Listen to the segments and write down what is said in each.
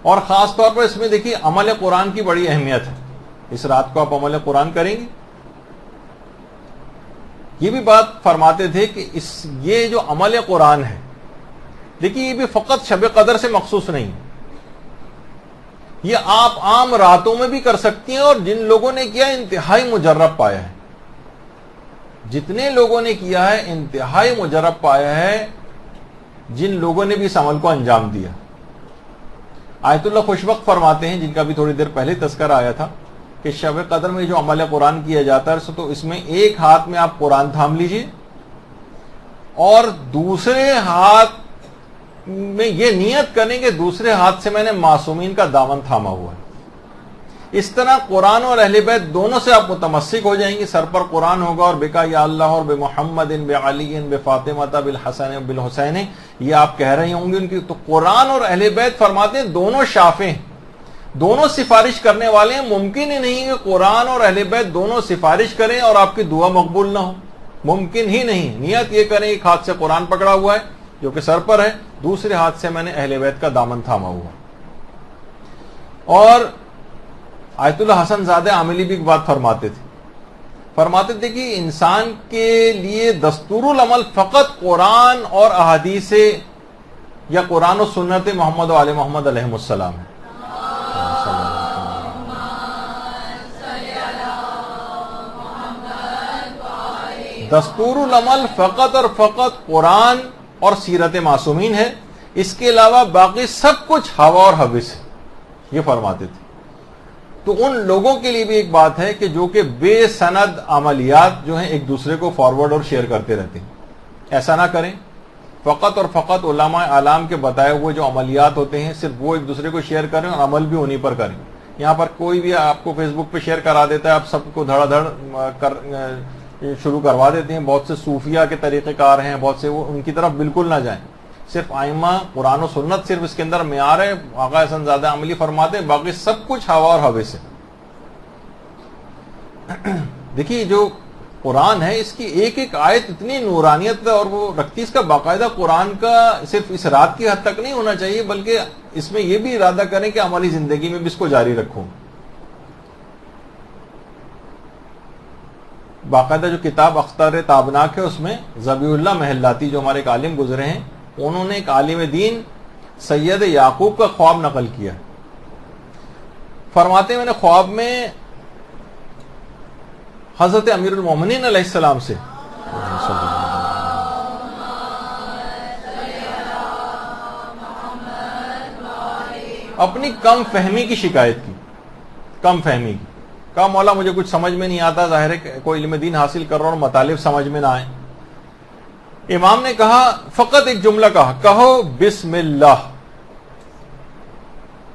اور خاص طور پر اس میں دیکھیے عمل قرآن کی بڑی اہمیت ہے. اس رات کو آپ عمل قرآن کریں گے. یہ بھی بات فرماتے تھے کہ یہ جو عمل قرآن ہے دیکھیے یہ بھی فقط شب قدر سے مخصوص نہیں، یہ آپ عام راتوں میں بھی کر سکتی ہیں، اور جن لوگوں نے کیا انتہائی مجرب پایا ہے. جتنے لوگوں نے کیا ہے انتہائی مجرب پایا ہے جن لوگوں نے بھی اس عمل کو انجام دیا. آیت اللہ خوشبخت فرماتے ہیں، جن کا بھی تھوڑی دیر پہلے تذکرہ آیا تھا، کہ شب قدر میں جو عمل قرآن کیا جاتا ہے تو اس میں ایک ہاتھ میں آپ قرآن تھام لیجئے اور دوسرے ہاتھ میں یہ نیت کریں کہ دوسرے ہاتھ سے میں نے معصومین کا دامن تھاما ہوا ہے. اس طرح قرآن اور اہل بیت دونوں سے آپ متمسک ہو جائیں گے. سر پر قرآن ہوگا اور بکا یا اللہ اور بے محمد بے علی بے فاطمہ بالحسن بالحسین، یہ آپ کہہ رہے ہوں گے ان کی. تو قرآن اور اہل بیت فرماتے ہیں دونوں شافع ہیں، دونوں سفارش کرنے والے ہیں. ممکن ہی نہیں کہ قرآن اور اہل بیت دونوں سفارش کریں اور آپ کی دعا مقبول نہ ہو. ممکن ہی نہیں. نیت یہ کریں ایک ہاتھ سے قرآن پکڑا ہوا ہے جو کہ سر پر ہے، دوسرے ہاتھ سے میں نے اہل بیت کا دامن تھاما ہوا. اور آیت اللہ حسن زادہ عاملی بھی ایک بات فرماتے تھے کہ انسان کے لیے دستور العمل فقط قرآن اور احادیث یا قرآن و سنت محمد و آل محمد علیہ السلام ہے. دستور العمل فقط اور فقط قرآن اور سیرت معصومین ہے. اس کے علاوہ باقی سب کچھ ہوا اور ہوس ہے، یہ فرماتے تھے. تو ان لوگوں کے لیے بھی ایک بات ہے کہ جو کہ بے سند عملیات جو ہیں ایک دوسرے کو فارورڈ اور شیئر کرتے رہتے ہیں. ایسا نہ کریں. فقط اور فقط علماء اعلام کے بتائے ہوئے جو عملیات ہوتے ہیں صرف وہ ایک دوسرے کو شیئر کریں اور عمل بھی انہی پر کریں. یہاں پر کوئی بھی آپ کو فیس بک پہ شیئر کرا دیتا ہے، آپ سب کو دھڑا دھڑ شروع کروا دیتے ہیں. بہت سے صوفیہ کے طریقہ کار ہیں، بہت سے، وہ ان کی طرف بالکل نہ جائیں. صرف ائمہ قرآن و سنت صرف اس کے اندر معیار ہے. آقا حسن زادہ عملی فرماتے ہیں باقی سب کچھ ہوا اور ہوس ہے. دیکھیے جو قرآن ہے اس کی ایک ایک آیت اتنی نورانیت اور وہ رکھتی، اس کا باقاعدہ قرآن کا صرف اس رات کی حد تک نہیں ہونا چاہیے، بلکہ اس میں یہ بھی ارادہ کریں کہ عملی زندگی میں بھی اس کو جاری رکھوں. باقاعدہ جو کتاب اختر تابناک ہے اس میں ذبیح اللہ محلاتی جو ہمارے ایک عالم گزرے ہیں، انہوں نے ایک عالم دین سید یعقوب کا خواب نقل کیا. فرماتے ہیں میں نے خواب میں حضرت امیر المومنین علیہ السلام سے اپنی کم فہمی کی شکایت کی. کم فہمی کی. کہا مولا مجھے کچھ سمجھ میں نہیں آتا، ظاہر ہے کوئی علم دین حاصل کر رہا ہوں، مطالب سمجھ میں نہ آئے. امام نے کہا فقط ایک جملہ کہا، کہو بسم اللہ.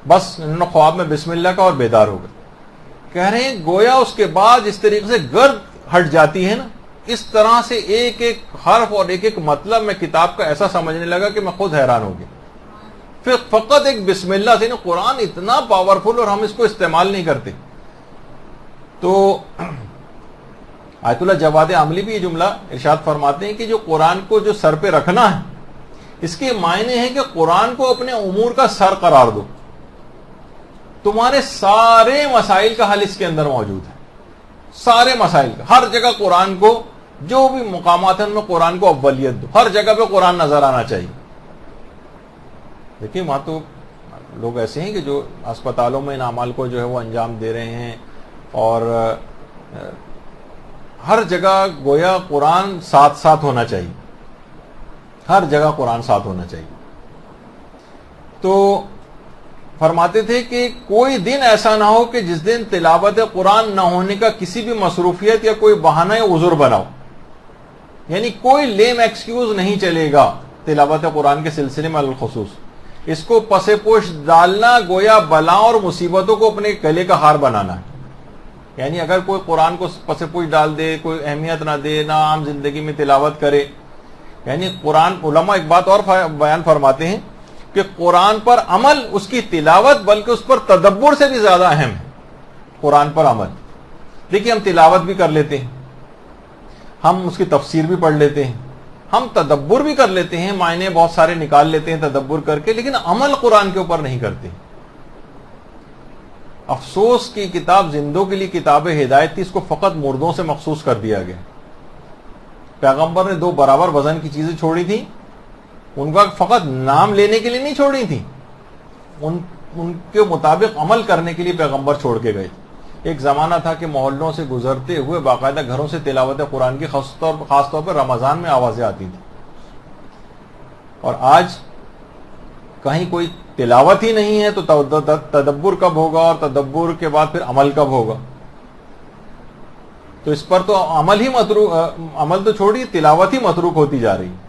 بس انہوں نے خواب میں بسم اللہ کا اور بیدار ہو گئے. کہہ رہے ہیں گویا اس کے بعد اس طریقے سے گرد ہٹ جاتی ہے نا، اس طرح سے ایک ایک حرف اور ایک ایک مطلب میں کتاب کا ایسا سمجھنے لگا کہ میں خود حیران ہو گیا. پھر فقط ایک بسم اللہ سے نا، قرآن اتنا پاورفل اور ہم اس کو استعمال نہیں کرتے. تو آیت اللہ جواد عاملی بھی یہ جملہ ارشاد فرماتے ہیں کہ جو قرآن کو جو سر پہ رکھنا ہے اس کے معنی ہے کہ قرآن کو اپنے امور کا سر قرار دو. تمہارے سارے مسائل کا حل اس کے اندر موجود ہے. سارے مسائل کا، ہر جگہ قرآن کو، جو بھی مقامات ہیں ان میں قرآن کو اولیت دو. ہر جگہ پہ قرآن نظر آنا چاہیے. دیکھیے وہاں تو لوگ ایسے ہیں کہ جو اسپتالوں میں ان اعمال کو جو ہے وہ انجام دے رہے ہیں، اور ہر جگہ گویا قرآن ساتھ ساتھ ہونا چاہیے. ہر جگہ قرآن ساتھ ہونا چاہیے. تو فرماتے تھے کہ کوئی دن ایسا نہ ہو کہ جس دن تلاوت قرآن نہ ہونے کا کسی بھی مصروفیت یا کوئی بہانہ یا عذر بناؤ. یعنی کوئی لیم ایکسکیوز نہیں چلے گا تلاوت قرآن کے سلسلے میں الخصوص. اس کو پس پوش ڈالنا گویا بلا اور مصیبتوں کو اپنے گلے کا ہار بنانا ہے. یعنی اگر کوئی قرآن کو پس پوش ڈال دے، کوئی اہمیت نہ دے، نہ عام زندگی میں تلاوت کرے، یعنی قرآن، علماء ایک بات اور بیان فرماتے ہیں کہ قرآن پر عمل اس کی تلاوت بلکہ اس پر تدبر سے بھی زیادہ اہم ہے. قرآن پر عمل، دیکھیے ہم تلاوت بھی کر لیتے ہیں، ہم اس کی تفسیر بھی پڑھ لیتے ہیں، ہم تدبر بھی کر لیتے ہیں، معنی بہت سارے نکال لیتے ہیں تدبر کر کے، لیکن عمل قرآن کے اوپر نہیں کرتے. افسوس کی کتاب زندوں کے لیے کتاب ہدایت تھی، اس کو فقط مردوں سے مخصوص کر دیا گیا۔ پیغمبر نے 2 برابر وزن کی چیزیں چھوڑی تھیں، ان کا فقط نام لینے کے لیے نہیں چھوڑی تھیں، ان کے مطابق عمل کرنے کے لیے پیغمبر چھوڑ کے گئے۔ ایک زمانہ تھا کہ محلوں سے گزرتے ہوئے باقاعدہ گھروں سے تلاوت قرآن کی خاص طور پر رمضان میں آوازیں آتی تھیں، اور آج کہیں کوئی تلاوت ہی نہیں ہے تو تدبر کب ہوگا، اور تدبر کے بعد پھر عمل کب ہوگا؟ تو اس پر تو عمل تو چھوڑیے، تلاوت ہی متروک ہوتی جا رہی ہے۔